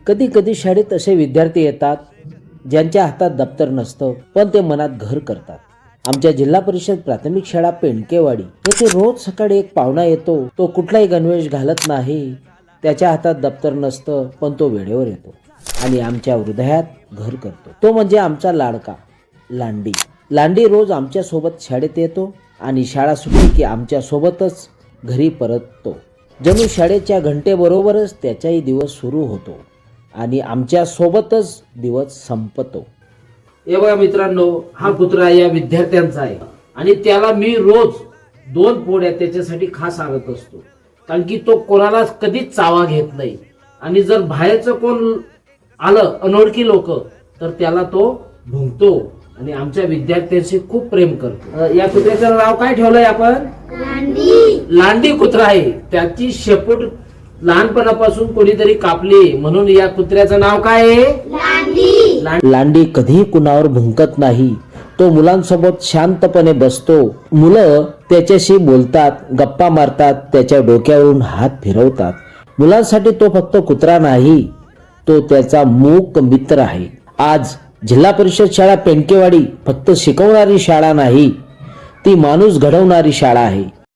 कधी कधी शाळेत असे विद्यार्थी येतात ज्यांच्या हातात दप्तर नसतं, पण ते मनात घर करतात. आमच्या जिल्हा परिषद प्राथमिक शाळा पेंडकेवाडी येथे रोज सकाळी एक पाहुणा येतो. तो कुठलाही गणवेश घालत नाही, त्याच्या हातात दप्तर नसतं, पण तो वेळेवर येतो आणि आमच्या हृदयात घर करतो. तो म्हणजे आमचा लाडका लांडी. लांडी रोज आमच्या सोबत शाळेत येतो आणि शाळा सुटली की आमच्या सोबतच घरी परततो. जणू शाळेच्या घंटेबरोबरच त्याचाही दिवस सुरू होतो आणि आमच्या सोबतच दिवस संपतो. हे बघा मित्रांनो, हा कुत्रा या विद्यार्थ्यांचा आहे आणि त्याला मी रोज 2 पोळ्या त्याच्यासाठी खास आणत असतो, कारण की तो कोणाला कधीच चावा घेत नाही आणि जर बाहेरचं कोण आलं अनोळखी लोक तर त्याला तो भुंकतो आणि आमच्या विद्यार्थ्यांशी खूप प्रेम करतो. या कुत्र्याचं नाव काय ठेवलंय आपण? लांडी कुत्रा आहे. त्याची शेपूट लहानपणापासून कोणीतरी कापली म्हणून या कुत्र्याचं नाव काय आहे? लांडी कधीही कुणावर भुंकत नाही. तो मुलांसोबत शांतपणे बसतो. मुलं त्याच्याशी बोलतात, गप्पा मारतात, त्याच्या डोक्यावरून हात फिरवतात. मुलांसाठी तो फक्त कुत्रा नाही, तो त्याचा मूक मित्र आहे. आज जिल्हा परिषद शाळा पेंडकेवाडी फक्त शिकवणारी शाळा नाही, ती माणूस घडवणारी शाळा आहे.